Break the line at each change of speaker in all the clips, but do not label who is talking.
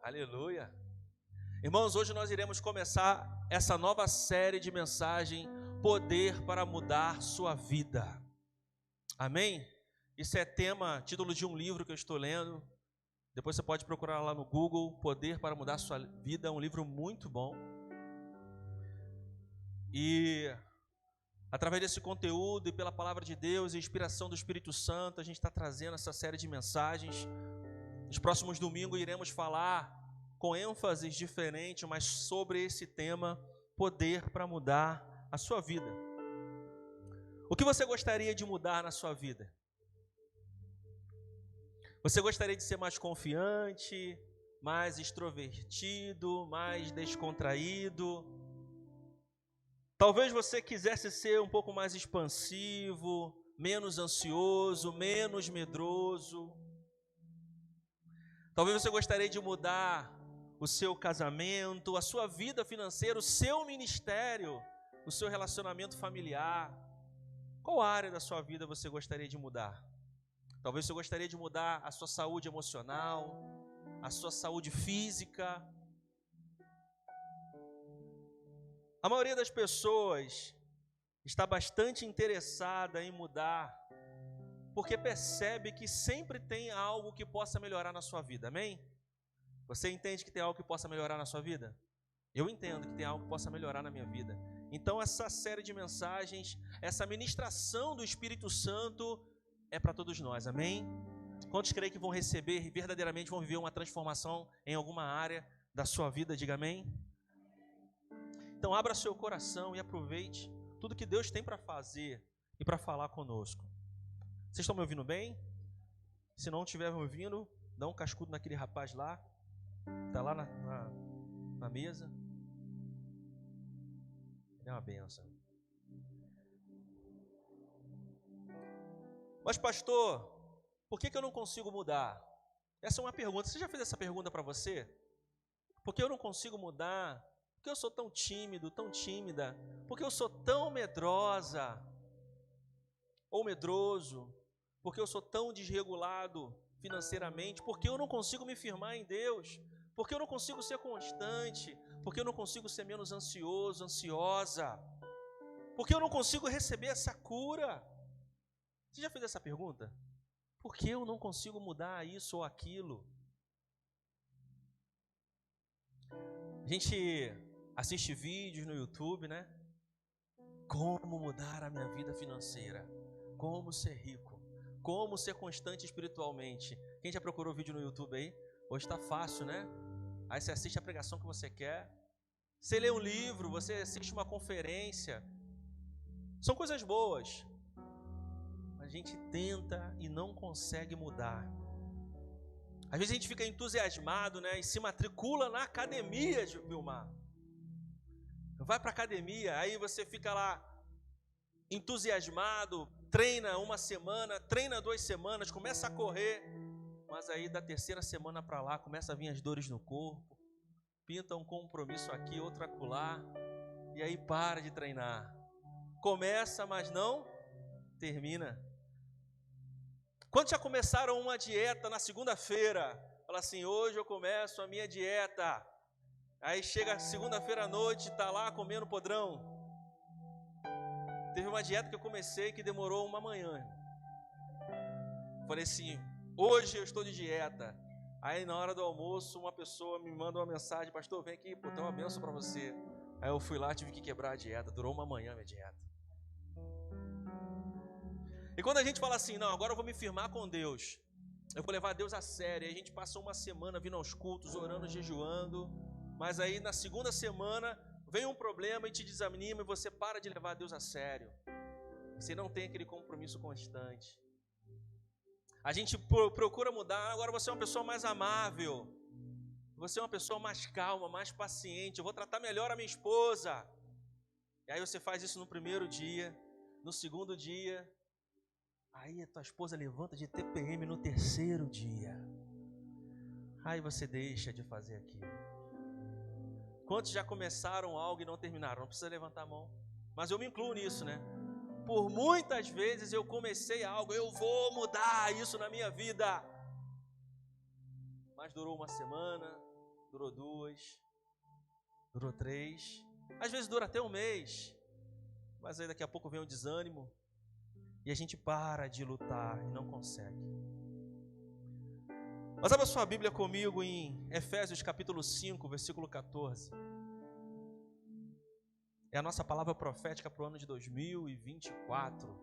Aleluia. Irmãos, hoje nós iremos começar essa nova série de mensagem, Poder para Mudar Sua Vida. Amém? Isso é título de um livro que eu estou lendo. Depois você pode procurar lá no Google, Poder para Mudar Sua Vida, é um livro muito bom. E através desse conteúdo e pela palavra de Deus e inspiração do Espírito Santo, a gente está trazendo essa série de mensagens. Nos próximos domingos iremos falar com ênfases diferentes, mas sobre esse tema, poder para mudar a sua vida. O que você gostaria de mudar na sua vida? Você gostaria de ser mais confiante, mais extrovertido, mais descontraído? Talvez você quisesse ser um pouco mais expansivo, menos ansioso, menos medroso. Talvez você gostaria de mudar o seu casamento, a sua vida financeira, o seu ministério, o seu relacionamento familiar. Qual área da sua vida você gostaria de mudar? Talvez você gostaria de mudar a sua saúde emocional, a sua saúde física. A maioria das pessoas está bastante interessada em mudar, porque percebe que sempre tem algo que possa melhorar na sua vida, amém? Você entende que tem algo que possa melhorar na sua vida? Eu entendo que tem algo que possa melhorar na minha vida. Então essa série de mensagens, essa ministração do Espírito Santo é para todos nós, amém? Quantos creem que vão receber e verdadeiramente vão viver uma transformação em alguma área da sua vida? Diga amém. Então abra seu coração e aproveite tudo que Deus tem para fazer e para falar conosco. Vocês estão me ouvindo bem? Se não estiver me ouvindo, dá um cascudo naquele rapaz lá. Está lá na mesa. Ele é uma bênção. Mas pastor, por que eu não consigo mudar? Essa é uma pergunta. Você já fez essa pergunta para você? Por que eu não consigo mudar? Por que eu sou tão tímido, tão tímida? Por que eu sou tão medrosa ou medroso? Por que eu sou tão desregulado financeiramente? Por que eu não consigo me firmar em Deus? Por que eu não consigo ser constante? Por que eu não consigo ser menos ansioso, ansiosa? Por que eu não consigo receber essa cura? Você já fez essa pergunta? Por que eu não consigo mudar isso ou aquilo? A gente assiste vídeos no YouTube, né? Como mudar a minha vida financeira? Como ser rico? Como ser constante espiritualmente? Quem já procurou vídeo no YouTube aí? Hoje está fácil, né? Aí você assiste a pregação que você quer. Você lê um livro, você assiste uma conferência. São coisas boas. A gente tenta e não consegue mudar. Às vezes a gente fica entusiasmado, né? E se matricula na academia de Vilmar. Vai para a academia, aí você fica lá entusiasmado, treina uma semana, treina 2 semanas, começa a correr, mas aí da 3ª semana para lá começa a vir as dores no corpo, pinta um compromisso aqui, outro acolá, e aí para de treinar. Começa, mas não termina. Quantos já começaram uma dieta na segunda-feira? Fala assim, hoje eu começo a minha dieta. Aí chega segunda-feira à noite, está lá comendo podrão. Teve uma dieta que eu comecei que demorou uma manhã. Falei assim, hoje eu estou de dieta. Aí na hora do almoço, uma pessoa me manda uma mensagem, pastor, vem aqui, pô, tem uma bênção para você. Aí eu fui lá, tive que quebrar a dieta, durou uma manhã a minha dieta. E quando a gente fala assim, não, agora eu vou me firmar com Deus, eu vou levar Deus a sério, aí a gente passa uma semana vindo aos cultos, orando, jejuando, mas aí na segunda semana vem um problema e te desanima e você para de levar Deus a sério. Você não tem aquele compromisso constante. A gente procura mudar, agora você é uma pessoa mais amável, você é uma pessoa mais calma, mais paciente, eu vou tratar melhor a minha esposa. E aí você faz isso no primeiro dia, no segundo dia, aí a tua esposa levanta de TPM no 3º dia. Aí você deixa de fazer aquilo. Quantos já começaram algo e não terminaram? Não precisa levantar a mão. Mas eu me incluo nisso, né? Por muitas vezes eu comecei algo, eu vou mudar isso na minha vida. Mas durou uma semana, durou 2, durou 3, às vezes dura até um mês, mas aí daqui a pouco vem o desânimo e a gente para de lutar e não consegue. Mas abra sua Bíblia comigo em Efésios capítulo 5, versículo 14. É a nossa palavra profética para o ano de 2024.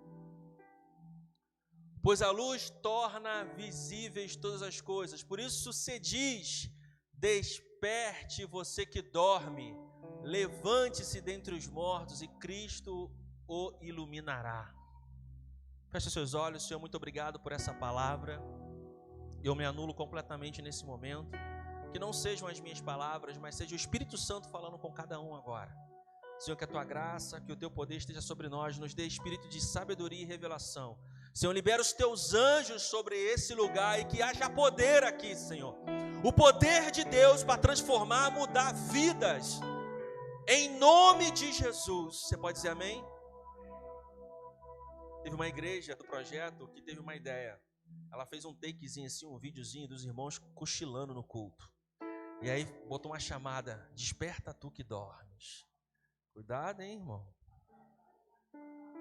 Pois a luz torna visíveis todas as coisas. Por isso se diz: desperte você que dorme, levante-se dentre os mortos e Cristo o iluminará. Feche seus olhos. Senhor, muito obrigado por essa palavra. Eu me anulo completamente nesse momento. Que não sejam as minhas palavras, mas seja o Espírito Santo falando com cada um agora. Senhor, que a tua graça, que o teu poder esteja sobre nós, nos dê espírito de sabedoria e revelação. Senhor, libera os teus anjos sobre esse lugar e que haja poder aqui, Senhor. O poder de Deus para transformar, mudar vidas. Em nome de Jesus. Você pode dizer amém? Teve uma igreja do projeto que teve uma ideia. Ela fez um takezinho assim, um videozinho dos irmãos cochilando no culto. E aí botou uma chamada: desperta tu que dormes. Cuidado, hein, irmão?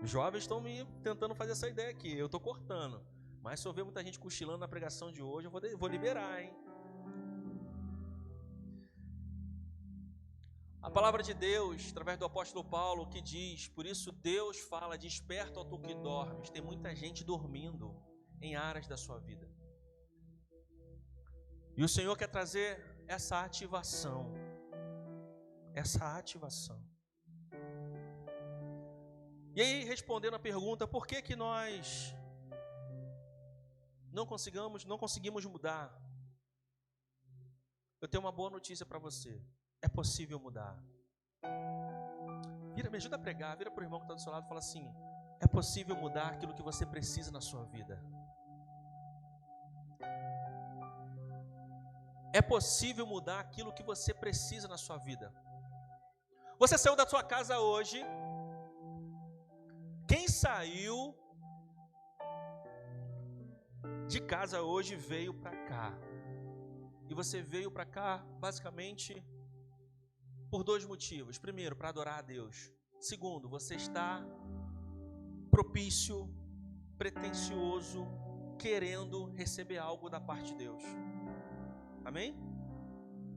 Os jovens estão me tentando fazer essa ideia aqui. Eu estou cortando. Mas se eu ver muita gente cochilando na pregação de hoje, eu vou liberar, hein? A palavra de Deus, através do apóstolo Paulo, que diz: por isso Deus fala, desperta, ó tu que dormes. Tem muita gente dormindo em áreas da sua vida. E o Senhor quer trazer essa ativação. Essa ativação. E aí, respondendo a pergunta, por que nós não conseguimos mudar? Eu tenho uma boa notícia para você. É possível mudar. Me ajuda a pregar, vira para o irmão que está do seu lado e fala assim: é possível mudar aquilo que você precisa na sua vida. É possível mudar aquilo que você precisa na sua vida. Você saiu da sua casa hoje. Quem saiu de casa hoje veio para cá. E você veio para cá basicamente por 2 motivos. Primeiro, para adorar a Deus. Segundo, você está propício, pretensioso, querendo receber algo da parte de Deus. Amém?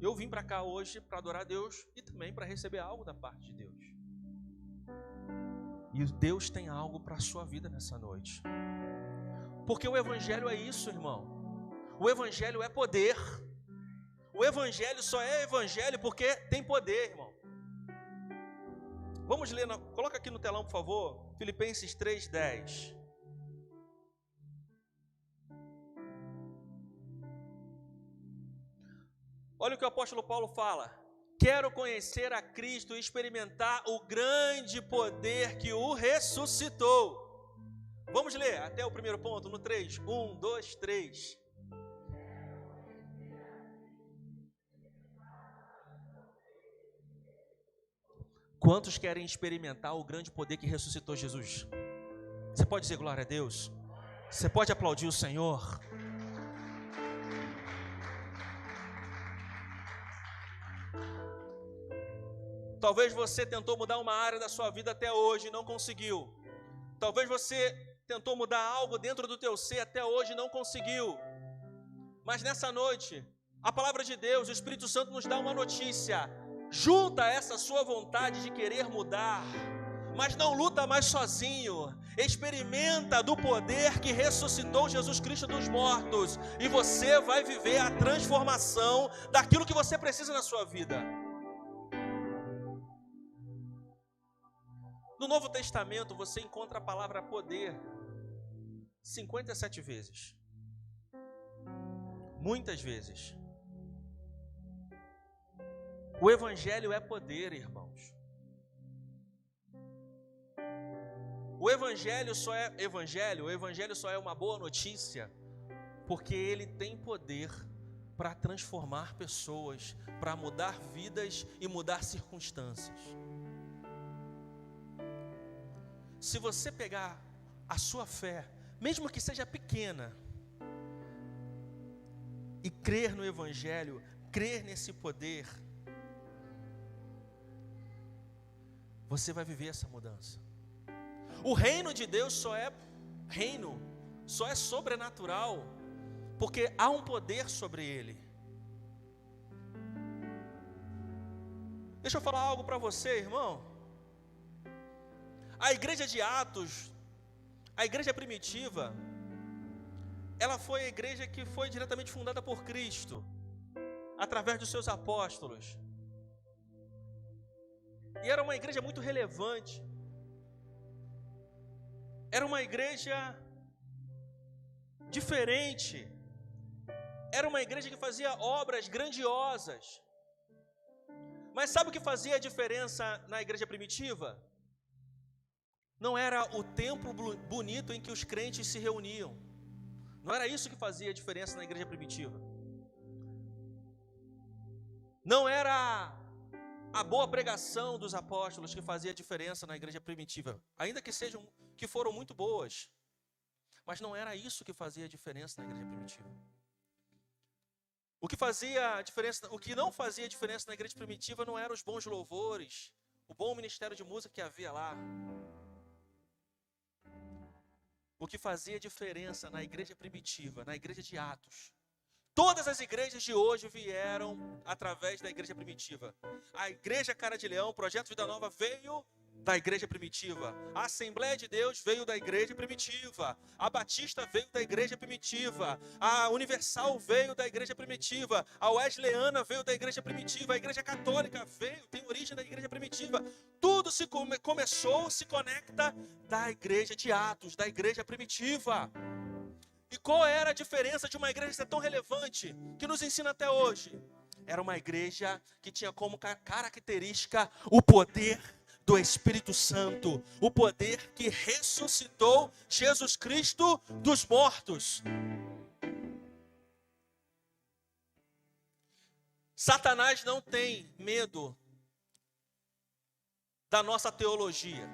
Eu vim para cá hoje para adorar a Deus e também para receber algo da parte de Deus. E Deus tem algo para a sua vida nessa noite. Porque o Evangelho é isso, irmão. O Evangelho é poder. O Evangelho só é Evangelho porque tem poder, irmão. Vamos ler, coloca aqui no telão, por favor, Filipenses 3:10. Olha o que o apóstolo Paulo fala: quero conhecer a Cristo e experimentar o grande poder que o ressuscitou. Vamos ler até o primeiro ponto no 3. 1, 2, 3. Quantos querem experimentar o grande poder que ressuscitou Jesus? Você pode dizer glória a Deus? Você pode aplaudir o Senhor? Talvez você tentou mudar uma área da sua vida até hoje e não conseguiu. Talvez você tentou mudar algo dentro do teu ser até hoje e não conseguiu. Mas nessa noite, a palavra de Deus, o Espírito Santo nos dá uma notícia. Junta essa sua vontade de querer mudar, mas não luta mais sozinho. Experimenta do poder que ressuscitou Jesus Cristo dos mortos e você vai viver a transformação daquilo que você precisa na sua vida. No Novo Testamento você encontra a palavra poder 57 vezes. Muitas vezes. O Evangelho é poder, irmãos. O Evangelho só é uma boa notícia porque ele tem poder para transformar pessoas, para mudar vidas e mudar circunstâncias. Se você pegar a sua fé, mesmo que seja pequena, e crer no Evangelho, crer nesse poder, você vai viver essa mudança. O reino de Deus só é sobrenatural, porque há um poder sobre ele. Deixa eu falar algo para você, irmão. A igreja de Atos, a igreja primitiva, ela foi a igreja que foi diretamente fundada por Cristo, através dos seus apóstolos. E era uma igreja muito relevante. Era uma igreja diferente. Era uma igreja que fazia obras grandiosas. Mas sabe o que fazia a diferença na igreja primitiva? Não era o templo bonito em que os crentes se reuniam. Não era isso que fazia a diferença na igreja primitiva. Não era a boa pregação dos apóstolos que fazia a diferença na igreja primitiva. Ainda que foram muito boas. Mas não era isso que fazia a diferença na igreja primitiva. O que não fazia diferença na igreja primitiva não eram os bons louvores, o bom ministério de música que havia lá. O que fazia diferença na igreja primitiva, na igreja de Atos. Todas as igrejas de hoje vieram através da igreja primitiva. A igreja Cara de Leão, o Projeto Vida Nova veio da igreja primitiva. A Assembleia de Deus veio da igreja primitiva. A Batista veio da igreja primitiva. A Universal veio da igreja primitiva. A Wesleyana veio da igreja primitiva. A Igreja Católica tem origem da igreja primitiva. Tudo se conecta da igreja de Atos, da igreja primitiva. E qual era a diferença de uma igreja ser tão relevante, que nos ensina até hoje? Era uma igreja que tinha como característica o poder do Espírito Santo, o poder que ressuscitou Jesus Cristo dos mortos. Satanás não tem medo da nossa teologia.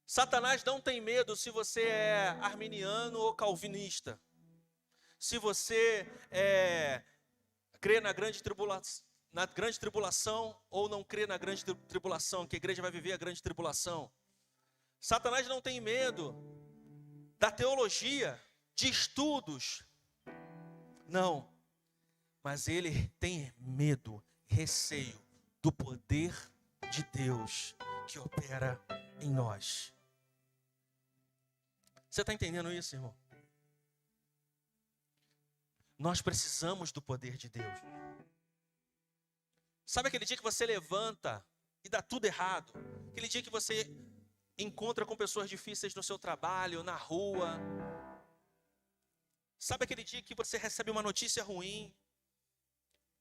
Satanás não tem medo se você é arminiano ou calvinista. Se você crê na grande tribulação ou não crê na grande tribulação, que a igreja vai viver a grande tribulação. Satanás não tem medo da teologia, de estudos. Não. Mas ele tem medo, receio do poder de Deus que opera em nós. Você está entendendo isso, irmão? Nós precisamos do poder de Deus. Sabe aquele dia que você levanta e dá tudo errado? Aquele dia que você encontra com pessoas difíceis no seu trabalho, na rua. Sabe aquele dia que você recebe uma notícia ruim?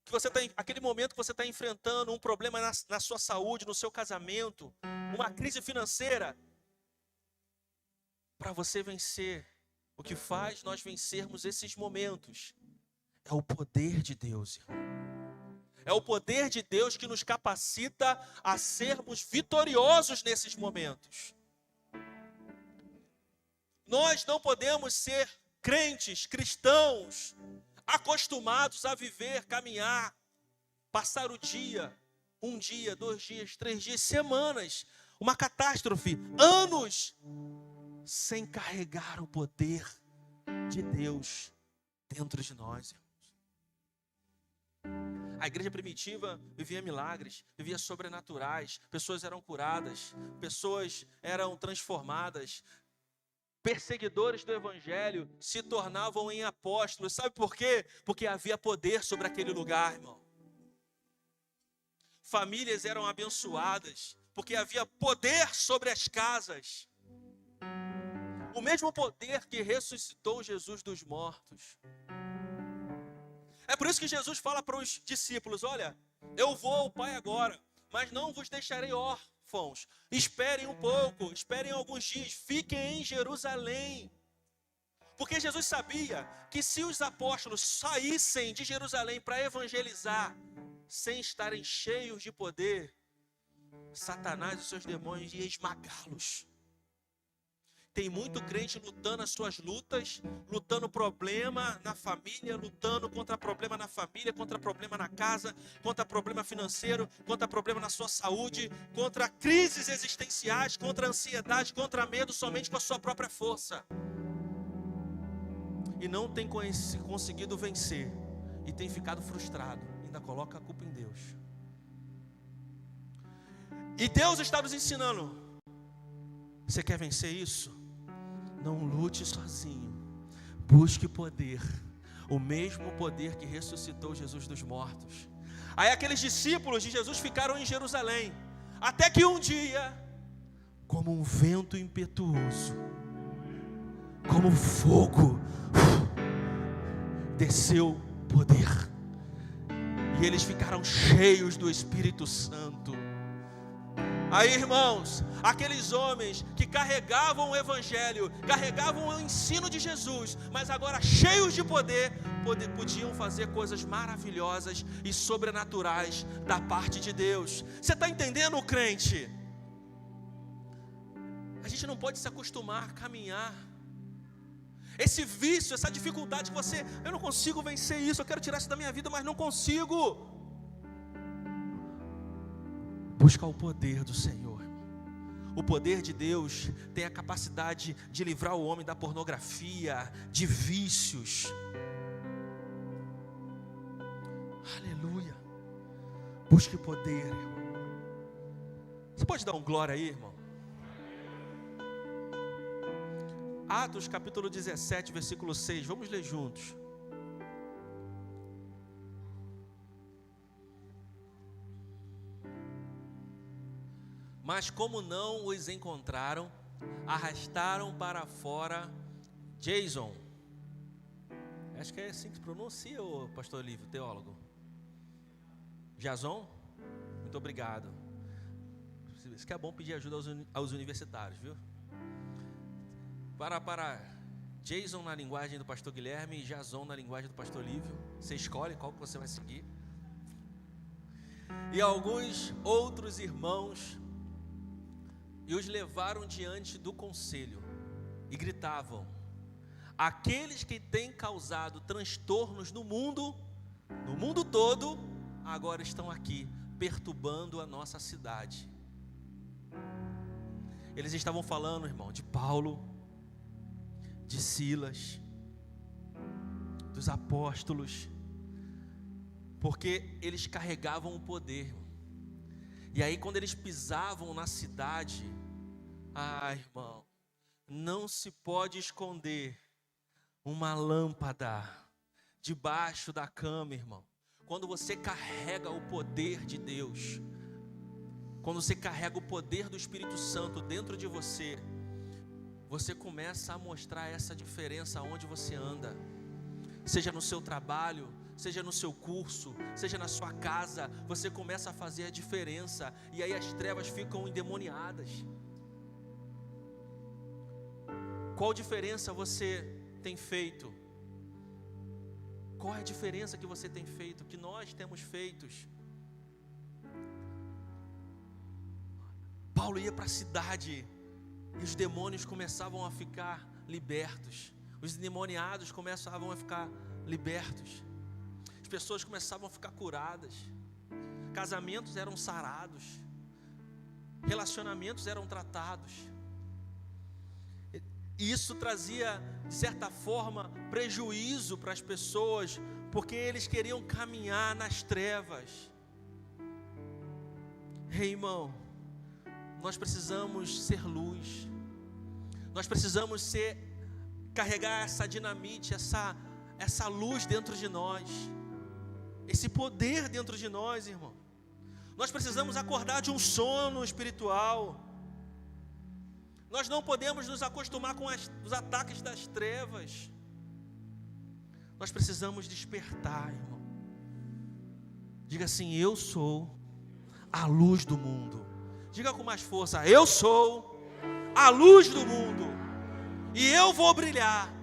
Que você aquele momento que você está enfrentando um problema na sua saúde, no seu casamento, uma crise financeira. Para você vencer, o que faz nós vencermos esses momentos é o poder de Deus, irmão. É o poder de Deus que nos capacita a sermos vitoriosos nesses momentos. Nós não podemos ser crentes, cristãos, acostumados a viver, caminhar, passar o dia, 1 dia, 2 dias, 3 dias, semanas, uma catástrofe, anos, sem carregar o poder de Deus dentro de nós, irmãos. A igreja primitiva vivia milagres, vivia sobrenaturais, pessoas eram curadas, pessoas eram transformadas, perseguidores do evangelho se tornavam em apóstolos. Sabe por quê? Porque havia poder sobre aquele lugar, irmão. Famílias eram abençoadas, porque havia poder sobre as casas. O mesmo poder que ressuscitou Jesus dos mortos. É por isso que Jesus fala para os discípulos: olha, eu vou ao Pai agora, mas não vos deixarei órfãos. Esperem um pouco, esperem alguns dias, fiquem em Jerusalém. Porque Jesus sabia que se os apóstolos saíssem de Jerusalém para evangelizar, sem estarem cheios de poder, Satanás e seus demônios iam esmagá-los. Tem muito crente lutando as suas lutas, lutando problema na família, lutando contra problema na família, contra problema na casa, contra problema financeiro, contra problema na sua saúde, contra crises existenciais, contra ansiedade, contra medo, somente com a sua própria força. E não tem conseguido vencer, e tem ficado frustrado, ainda coloca a culpa em Deus. E Deus está nos ensinando: você quer vencer isso? Não lute sozinho, busque poder, o mesmo poder que ressuscitou Jesus dos mortos. Aí aqueles discípulos de Jesus ficaram em Jerusalém, até que um dia, como um vento impetuoso, como fogo, desceu poder, e eles ficaram cheios do Espírito Santo. Aí, irmãos, aqueles homens que carregavam o Evangelho, carregavam o ensino de Jesus, mas agora cheios de poder, podiam fazer coisas maravilhosas e sobrenaturais da parte de Deus. Você está entendendo, crente? A gente não pode se acostumar a caminhar. Esse vício, essa dificuldade que eu não consigo vencer isso, eu quero tirar isso da minha vida, mas não consigo. Busca o poder do Senhor. O poder de Deus tem a capacidade de livrar o homem da pornografia, de vícios. Aleluia. Busque poder, irmão. Você pode dar um glória aí, irmão? Atos capítulo 17, versículo 6. Vamos ler juntos. Mas como não os encontraram, arrastaram para fora Jason. Acho que é assim que se pronuncia, o pastor Olívio, teólogo. Jason? Muito obrigado. Isso que é bom pedir ajuda aos universitários, viu? Para Jason na linguagem do pastor Guilherme e Jason na linguagem do pastor Olívio. Você escolhe qual que você vai seguir. E alguns outros irmãos, e os levaram diante do conselho, e gritavam: aqueles que têm causado transtornos no mundo todo, agora estão aqui, perturbando a nossa cidade. Eles estavam falando, irmão, de Paulo, de Silas, dos apóstolos, porque eles carregavam o poder. E aí quando eles pisavam na cidade, irmão, não se pode esconder uma lâmpada debaixo da cama, irmão. Quando você carrega o poder de Deus, quando você carrega o poder do Espírito Santo dentro de você, você começa a mostrar essa diferença onde você anda. Seja no seu trabalho, seja no seu curso, seja na sua casa, você começa a fazer a diferença. E aí as trevas ficam endemoniadas. Qual diferença você tem feito? Qual é a diferença que você tem feito, que nós temos feito? Paulo ia para a cidade e os demônios começavam a ficar libertos. Os endemoniados começavam a ficar libertos. As pessoas começavam a ficar curadas. Casamentos eram sarados. Relacionamentos eram tratados. E isso trazia, de certa forma, prejuízo para as pessoas, porque eles queriam caminhar nas trevas. Irmão, nós precisamos ser luz. Nós precisamos carregar essa dinamite, essa luz dentro de nós, esse poder dentro de nós, irmão. Nós precisamos acordar de um sono espiritual. Nós não podemos nos acostumar com os ataques das trevas. Nós precisamos despertar, irmão. Diga assim: eu sou a luz do mundo. Diga com mais força: eu sou a luz do mundo, e eu vou brilhar,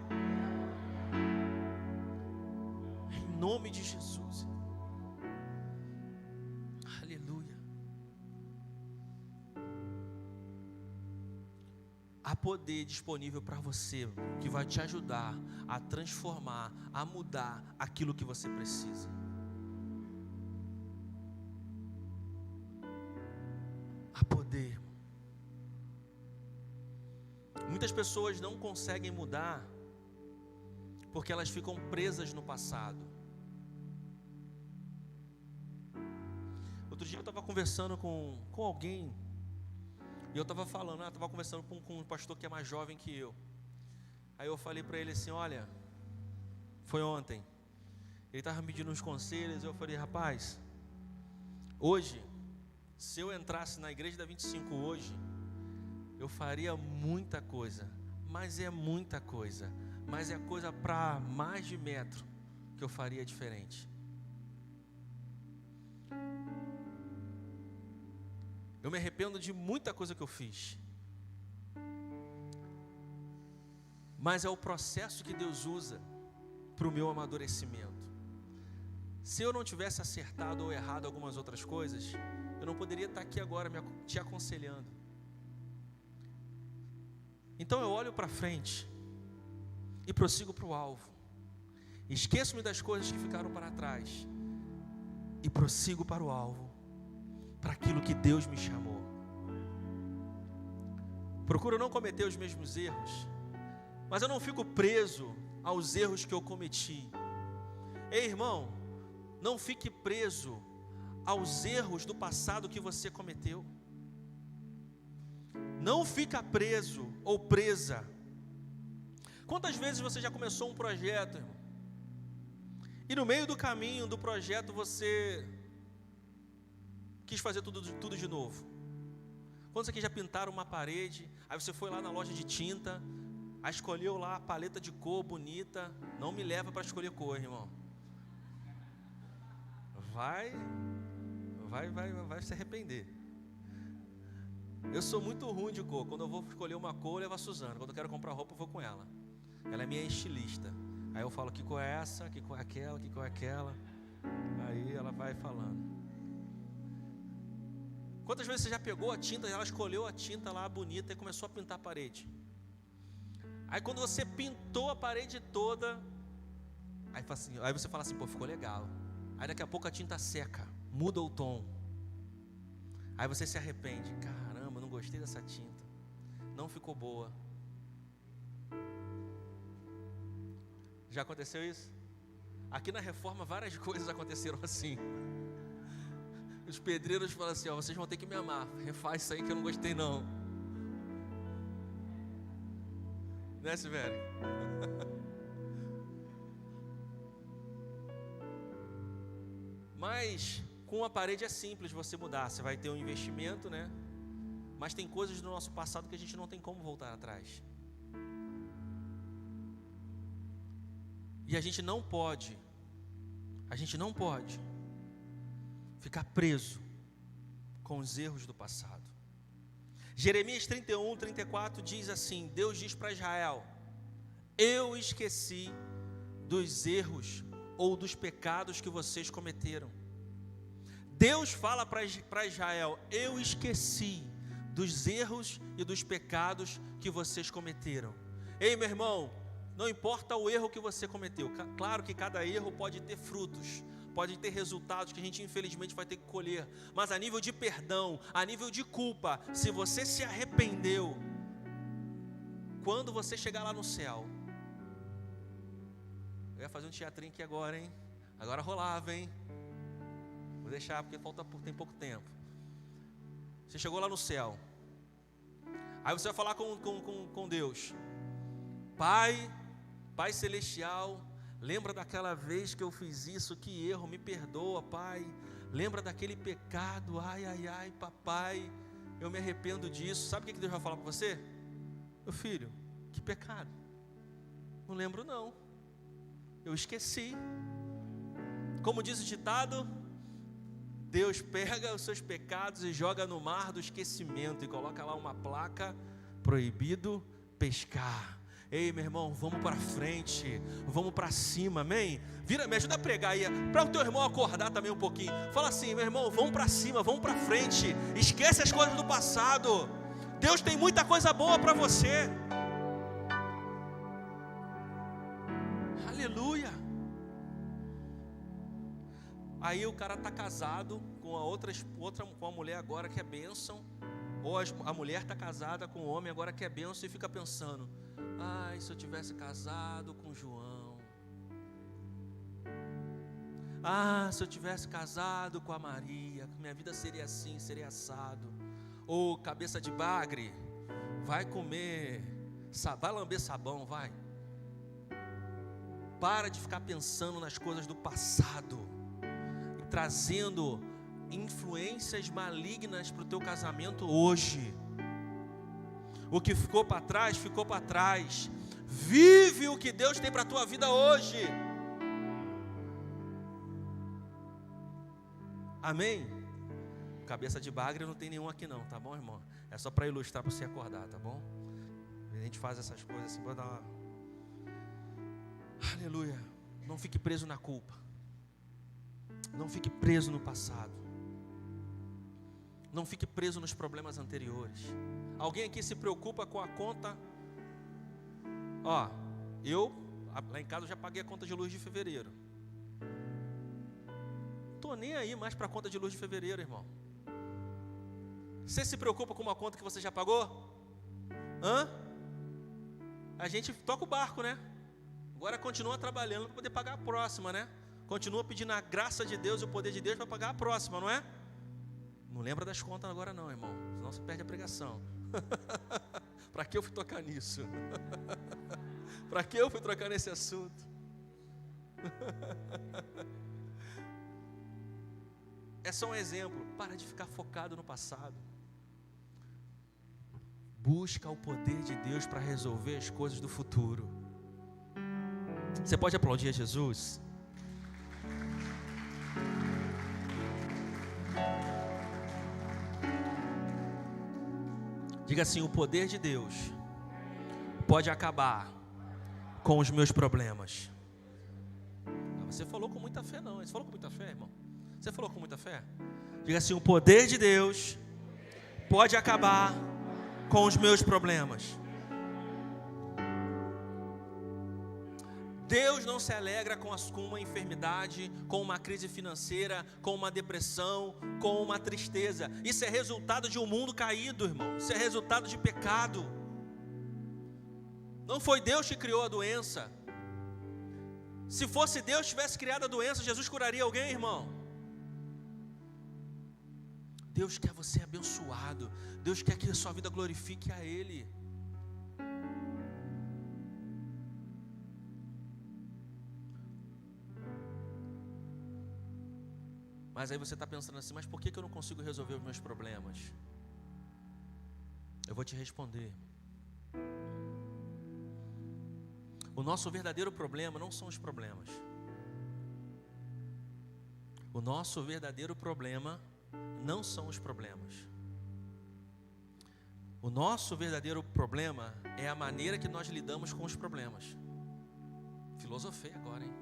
em nome de Jesus. Aleluia. há poder disponível para você que vai te ajudar a transformar, a mudar aquilo que você precisa. Há poder. Muitas pessoas não conseguem mudar porque elas ficam presas no passado. Outro dia eu estava conversando com alguém, e eu estava falando, estava conversando com um pastor que é mais jovem que eu. Aí eu falei para ele assim, olha, foi ontem, ele estava me pedindo uns conselhos, eu falei, rapaz, hoje, se eu entrasse na igreja da 25 hoje, eu faria muita coisa, mas é muita coisa, mas é coisa para mais de metro que eu faria diferente. Eu me arrependo de muita coisa que eu fiz, mas é o processo que Deus usa para o meu amadurecimento. Se eu não tivesse acertado ou errado algumas outras coisas, eu não poderia estar aqui agora te aconselhando. Então eu olho para frente e prossigo para o alvo. Esqueço-me das coisas que ficaram para trás e prossigo para o alvo, para aquilo que Deus me chamou. Procuro não cometer os mesmos erros, mas eu não fico preso aos erros que eu cometi. Ei, irmão, não fique preso aos erros do passado que você cometeu. Não fica preso ou presa. Quantas vezes você já começou um projeto, irmão, e no meio do caminho do projeto você quis fazer tudo de novo? Quantos aqui já pintaram uma parede, aí você foi lá na loja de tinta, aí escolheu lá a paleta de cor bonita? Não me leva para escolher cor, irmão. Vai se arrepender. Eu sou muito ruim de cor. Quando eu vou escolher uma cor, eu levo a Suzana. Quando eu quero comprar roupa, eu vou com ela. Ela é minha estilista. Aí eu falo que cor é essa, que cor é aquela, que cor é aquela. Aí ela vai falando. Quantas vezes você já pegou a tinta, ela escolheu a tinta lá bonita e começou a pintar a parede? Aí quando você pintou a parede toda, aí você fala assim, pô, ficou legal. Aí daqui a pouco a tinta seca, muda o tom. Aí você se arrepende. Caramba, não gostei dessa tinta, não ficou boa. Já aconteceu isso? Aqui na Reforma várias coisas aconteceram assim. Os pedreiros falam assim, ó, vocês vão ter que me amar, refaz isso aí que eu não gostei não. Né, Silvério? Mas com a parede é simples você mudar. Você vai ter um investimento, né? Mas tem coisas do nosso passado que a gente não tem como voltar atrás. E a gente não pode ficar preso com os erros do passado. Jeremias 31:34 diz assim: Deus diz para Israel: eu esqueci dos erros ou dos pecados que vocês cometeram. Deus fala para Israel: eu esqueci dos erros e dos pecados que vocês cometeram. Ei, meu irmão, não importa o erro que você cometeu. Claro que cada erro pode ter frutos, pode ter resultados que a gente infelizmente vai ter que colher. Mas a nível de perdão, a nível de culpa, se você se arrependeu, quando você chegar lá no céu, eu ia fazer um teatrinho aqui agora, hein? Agora rolava, hein? Vou deixar porque tem pouco tempo. Você chegou lá no céu, aí você vai falar com Deus: Pai Celestial, lembra daquela vez que eu fiz isso, que erro, me perdoa, Pai. Lembra daquele pecado, ai, papai, eu me arrependo disso. Sabe o que Deus vai falar para você? Meu filho, que pecado? Não lembro não, eu esqueci. Como diz o ditado, Deus pega os seus pecados e joga no mar do esquecimento e coloca lá uma placa: proibido pescar. Ei, meu irmão, vamos para frente, vamos para cima, amém? Me ajuda a pregar aí, para o teu irmão acordar também um pouquinho. Fala assim: meu irmão, vamos para cima, vamos para frente. Esquece as coisas do passado. Deus tem muita coisa boa para você. Aleluia. Aí o cara está casado com com a mulher agora que é bênção, ou a mulher está casada com o homem agora que é bênção e fica pensando: ai, se eu tivesse casado com João, se eu tivesse casado com a Maria, minha vida seria assim, seria assado. Ou cabeça de bagre, vai comer, vai lamber sabão, vai. Para de ficar pensando nas coisas do passado, trazendo influências malignas para o teu casamento hoje. O que ficou para trás, ficou para trás. Vive o que Deus tem para a tua vida hoje. Amém? Cabeça de bagre não tem nenhum aqui não, tá bom, irmão? É só para ilustrar, para você acordar, tá bom? A gente faz essas coisas assim para dar uma... Aleluia. Não fique preso na culpa. Não fique preso no passado. Não fique preso nos problemas anteriores. Alguém aqui se preocupa com a conta? Eu lá em casa já paguei a conta de luz de fevereiro. Tô nem aí mais para a conta de luz de fevereiro, irmão. Você se preocupa com uma conta que você já pagou? A gente toca o barco, né? Agora continua trabalhando para poder pagar a próxima, né? Continua pedindo a graça de Deus e o poder de Deus para pagar a próxima, não é? Não lembra das contas agora não, irmão. Senão você perde a pregação. Para que eu fui tocar nisso? Para que eu fui trocar nesse assunto? É só um exemplo. Para de ficar focado no passado. Busca o poder de Deus para resolver as coisas do futuro. Você pode aplaudir a Jesus? Diga assim: o poder de Deus pode acabar com os meus problemas. Você falou com muita fé, não? Você falou com muita fé, irmão? Você falou com muita fé? Diga assim: o poder de Deus pode acabar com os meus problemas. Deus não se alegra com uma enfermidade, com uma crise financeira, com uma depressão, com uma tristeza. Isso é resultado de um mundo caído, irmão. Isso é resultado de pecado. Não foi Deus que criou a doença. Se fosse Deus que tivesse criado a doença, Jesus curaria alguém, irmão? Deus quer você abençoado. Deus quer que a sua vida glorifique a Ele. Mas aí você está pensando assim: mas por que eu não consigo resolver os meus problemas? Eu vou te responder. O nosso verdadeiro problema não são os problemas. O nosso verdadeiro problema não são os problemas. O nosso verdadeiro problema é a maneira que nós lidamos com os problemas. Filosofei agora, hein?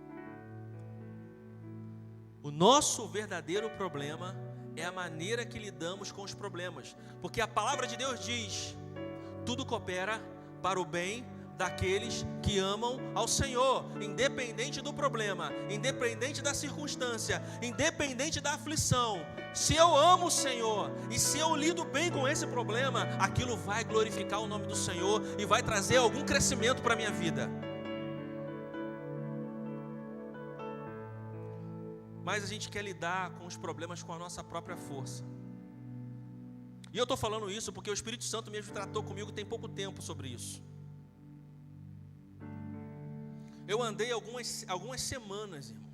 O nosso verdadeiro problema é a maneira que lidamos com os problemas. Porque a palavra de Deus diz: tudo coopera para o bem daqueles que amam ao Senhor. Independente do problema, independente da circunstância, independente da aflição, se eu amo o Senhor e se eu lido bem com esse problema, aquilo vai glorificar o nome do Senhor e vai trazer algum crescimento para a minha vida. Mas a gente quer lidar com os problemas com a nossa própria força. E eu estou falando isso porque o Espírito Santo mesmo tratou comigo tem pouco tempo sobre isso. Eu andei algumas semanas, irmão,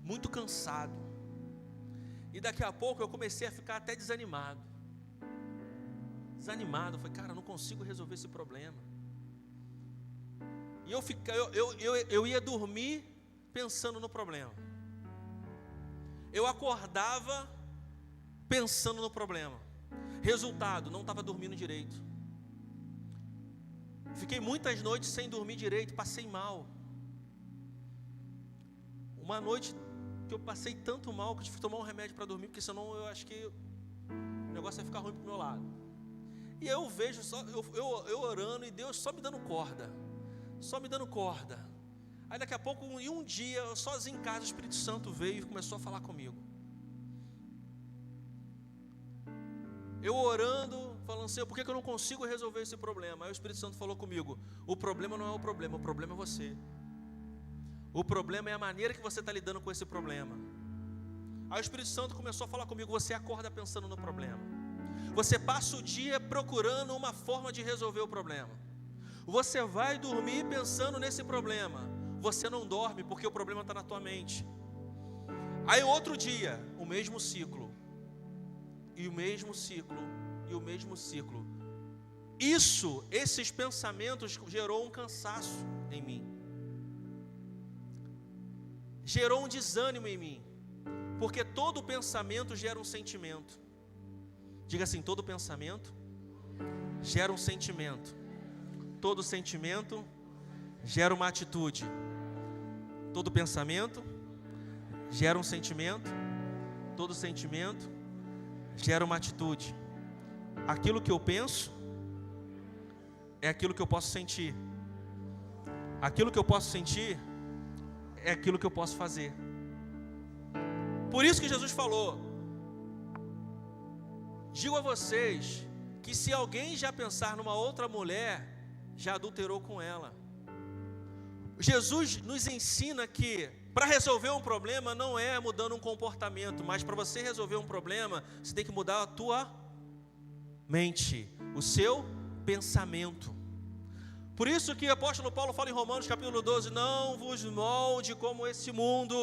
muito cansado. E daqui a pouco eu comecei a ficar até desanimado. Eu falei: cara, eu não consigo resolver esse problema. E eu ia dormir pensando no problema. Eu acordava pensando no problema. Resultado, não estava dormindo direito. Fiquei muitas noites sem dormir direito, passei mal. Uma noite que eu passei tanto mal que eu tive que tomar um remédio para dormir, porque senão eu acho que o negócio ia ficar ruim para o meu lado. E eu vejo só, eu orando e Deus só me dando corda. Só me dando corda. Aí daqui a pouco, em um dia, eu sozinho em casa, o Espírito Santo veio e começou a falar comigo. Eu orando, falando, Senhor, por que eu não consigo resolver esse problema? Aí o Espírito Santo falou comigo, o problema não é o problema é você. O problema é a maneira que você está lidando com esse problema. Aí o Espírito Santo começou a falar comigo, você acorda pensando no problema. Você passa o dia procurando uma forma de resolver o problema. Você vai dormir pensando nesse problema. Você não dorme porque o problema está na tua mente. Aí outro dia, o mesmo ciclo. E o mesmo ciclo. E o mesmo ciclo. Esses pensamentos gerou um cansaço em mim. Gerou um desânimo em mim. Porque todo pensamento gera um sentimento. Diga assim, todo pensamento gera um sentimento. Todo sentimento gera uma atitude. Todo pensamento gera um sentimento. Todo sentimento gera uma atitude. Aquilo que eu penso é aquilo que eu posso sentir. Aquilo que eu posso sentir é aquilo que eu posso fazer. Por isso que Jesus falou: digo a vocês que se alguém já pensar numa outra mulher, já adulterou com ela. Jesus nos ensina que para resolver um problema não é mudando um comportamento, mas para você resolver um problema, você tem que mudar a tua mente, o seu pensamento. Por isso que o apóstolo Paulo fala em Romanos capítulo 12, não vos molde como esse mundo,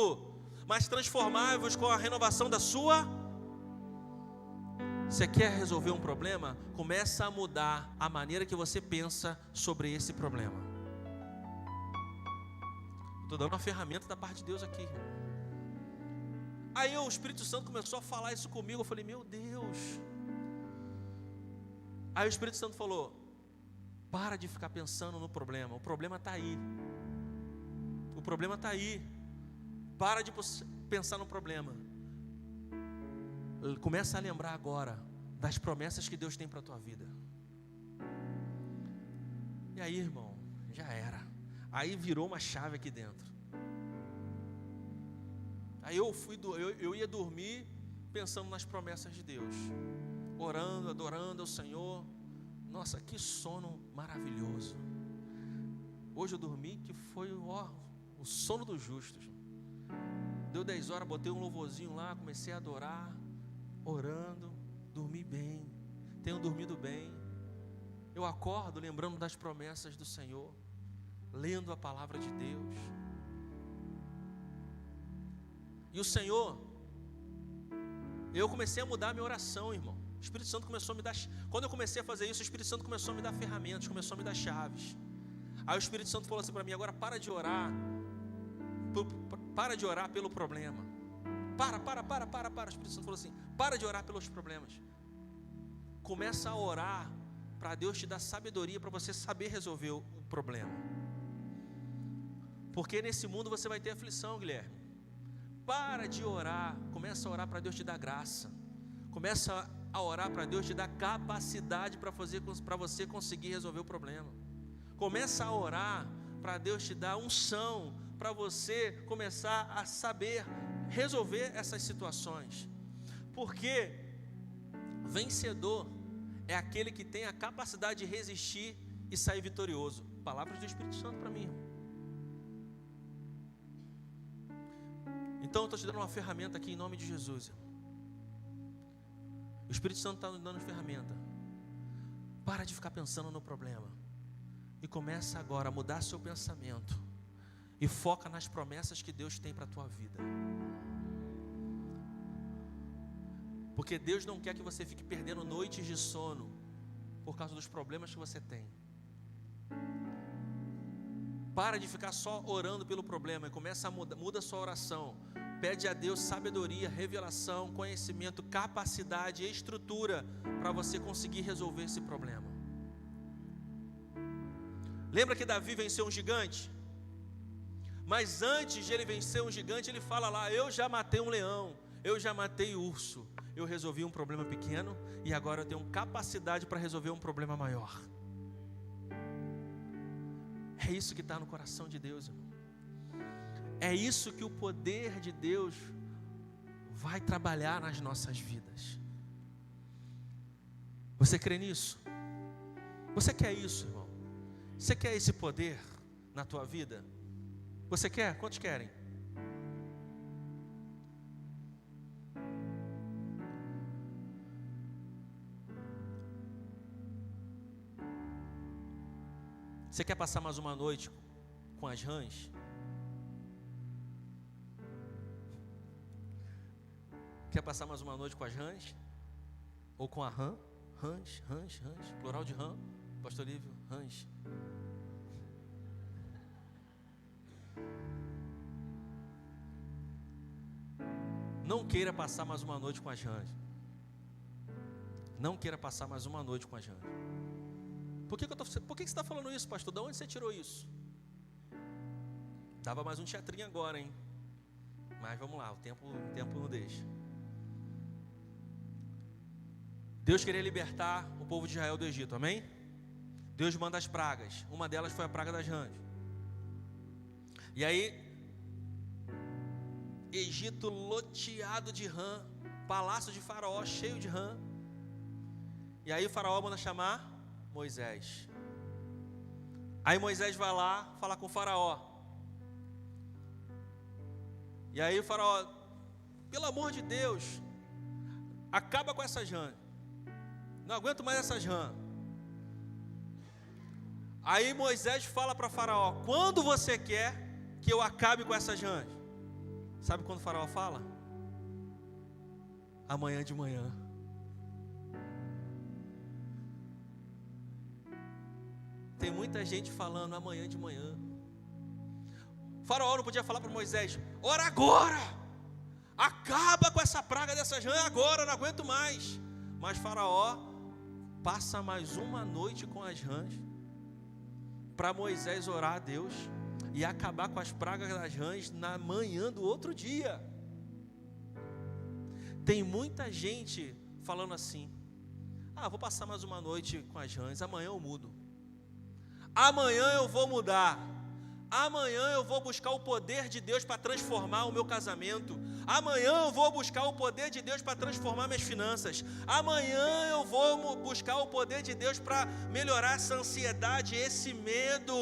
mas transformai-vos com a renovação da sua. Você quer resolver um problema? Começa a mudar a maneira que você pensa sobre esse problema. Estou dando uma ferramenta da parte de Deus aqui. Aí o Espírito Santo começou a falar isso comigo. Eu falei, meu Deus. Aí o Espírito Santo falou, para de ficar pensando no problema. O problema está aí. O problema está aí. Para de pensar no problema. Começa a lembrar agora das promessas que Deus tem para a tua vida. E aí, irmão, já era. Aí virou uma chave aqui dentro. Aí eu ia dormir pensando nas promessas de Deus, orando, adorando ao Senhor. Nossa, que sono maravilhoso. Hoje eu dormi que foi o sono dos justos. Deu 10 horas, botei um louvorzinho lá, comecei a adorar, orando, dormi bem, tenho dormido bem. Eu acordo lembrando das promessas do Senhor, lendo a palavra de Deus. E o Senhor, eu comecei a mudar a minha oração, irmão. O Espírito Santo começou a me dar. Quando eu comecei a fazer isso, o Espírito Santo começou a me dar ferramentas, começou a me dar chaves. Aí o Espírito Santo falou assim para mim, agora para de orar pelo problema. Para. O Espírito Santo falou assim, para de orar pelos problemas. Começa a orar para Deus te dar sabedoria para você saber resolver o problema. Porque nesse mundo você vai ter aflição, Guilherme. Para de orar, começa a orar para Deus te dar graça. Começa a orar para Deus te dar capacidade para você conseguir resolver o problema. Começa a orar para Deus te dar unção, para você começar a saber resolver essas situações. Porque vencedor é aquele que tem a capacidade de resistir e sair vitorioso. Palavras do Espírito Santo para mim. Então eu estou te dando uma ferramenta aqui em nome de Jesus. O Espírito Santo está nos dando ferramenta. Para de ficar pensando no problema. E começa agora a mudar seu pensamento. E foca nas promessas que Deus tem para a tua vida. Porque Deus não quer que você fique perdendo noites de sono por causa dos problemas que você tem. Para de ficar só orando pelo problema e começa a muda a sua oração. Pede a Deus sabedoria, revelação, conhecimento, capacidade e estrutura para você conseguir resolver esse problema. Lembra que Davi venceu um gigante? Mas antes de ele vencer um gigante, ele fala lá, eu já matei um leão, eu já matei urso, eu resolvi um problema pequeno e agora eu tenho capacidade para resolver um problema maior. É isso que está no coração de Deus, irmão. É isso que o poder de Deus vai trabalhar nas nossas vidas. Você crê nisso? Você quer isso, irmão? Você quer esse poder na tua vida? Você quer? Quantos querem? Você quer passar mais uma noite com as rãs? Quer passar mais uma noite com as rãs? Ou com a rã? Rãs, plural de rã. Pastor Lívio, rãs. Não queira passar mais uma noite com as rãs. Não queira passar mais uma noite com as rãs. Por que você está falando isso, pastor? De onde você tirou isso? Dava mais um teatrinho agora, hein? Mas vamos lá, o tempo não deixa. Deus queria libertar o povo de Israel do Egito, amém? Deus manda as pragas. Uma delas foi a praga das rãs. E aí, Egito loteado de rã, palácio de Faraó cheio de rã. E aí o Faraó manda chamar Moisés. Aí Moisés vai lá falar com o Faraó. E aí o Faraó, pelo amor de Deus, acaba com essas rãs. Não aguento mais essas rãs. Aí Moisés fala para Faraó: quando você quer que eu acabe com essas rãs? Sabe quando o Faraó fala? Amanhã de manhã. Tem muita gente falando amanhã de manhã. O Faraó não podia falar para Moisés: ora agora, acaba com essa praga dessas rãs agora, não aguento mais. Mas Faraó passa mais uma noite com as rãs para Moisés orar a Deus e acabar com as pragas das rãs na manhã do outro dia. Tem muita gente falando assim: vou passar mais uma noite com as rãs, amanhã eu mudo. Amanhã eu vou mudar. Amanhã eu vou buscar o poder de Deus para transformar o meu casamento. Amanhã eu vou buscar o poder de Deus para transformar minhas finanças. Amanhã eu vou buscar o poder de Deus para melhorar essa ansiedade, esse medo.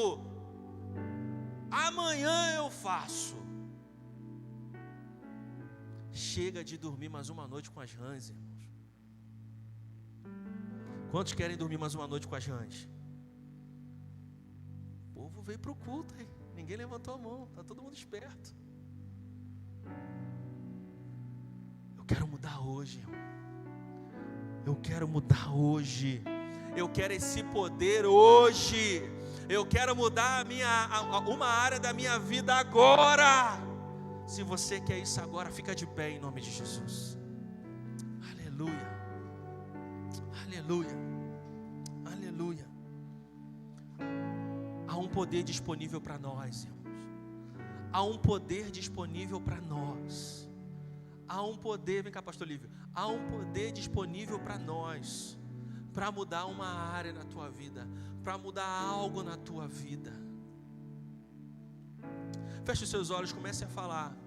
Amanhã eu faço. Chega de dormir mais uma noite com as rãs, irmãos. Quantos querem dormir mais uma noite com as rãs? O povo veio para o culto aí. Ninguém levantou a mão, está todo mundo esperto. Eu quero mudar hoje, irmão. Eu quero mudar hoje. Eu quero esse poder hoje. Eu quero mudar uma área da minha vida agora. Se você quer isso agora, fica de pé em nome de Jesus. Aleluia. Aleluia. Aleluia. Há um poder disponível para nós, irmãos. Há um poder disponível para nós. Há um poder, vem cá, pastor Lívio. Há um poder disponível para nós, para mudar uma área na tua vida, para mudar algo na tua vida. Feche os seus olhos, comece a falar.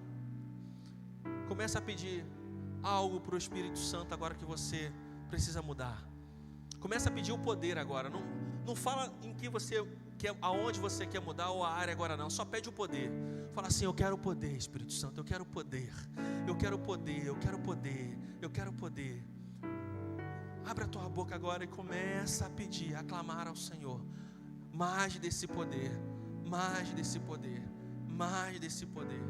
Comece a pedir algo para o Espírito Santo agora que você precisa mudar. Comece a pedir o poder agora. Não fala em que você quer, aonde você quer mudar ou a área agora não. Só pede o poder. Fala assim: eu quero o poder, Espírito Santo. Eu quero o poder. Eu quero o poder. Eu quero o poder. Eu quero o poder. Abre a tua boca agora e começa a pedir, a clamar ao Senhor. Mais desse poder. Mais desse poder. Mais desse poder.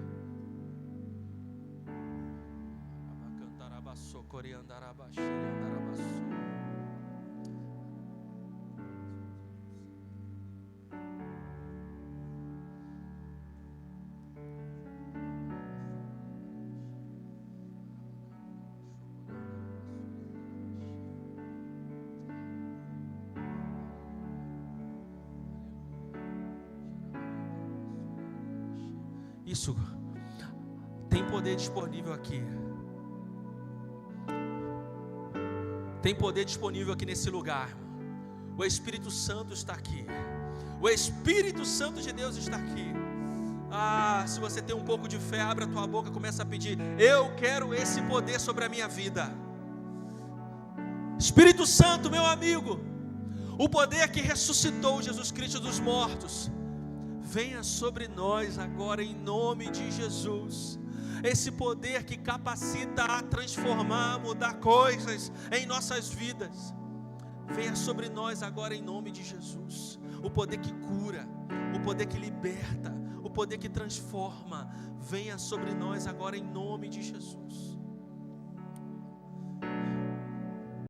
Isso. Tem poder disponível aqui. Tem poder disponível aqui nesse lugar, irmão. O Espírito Santo está aqui. O Espírito Santo de Deus está aqui. Se você tem um pouco de fé, abre a tua boca, começa a pedir: eu quero esse poder sobre a minha vida. Espírito Santo, meu amigo, o poder que ressuscitou Jesus Cristo dos mortos, venha sobre nós agora em nome de Jesus. Esse poder que capacita a transformar, mudar coisas em nossas vidas, venha sobre nós agora em nome de Jesus. O poder que cura, o poder que liberta, o poder que transforma, venha sobre nós agora em nome de Jesus.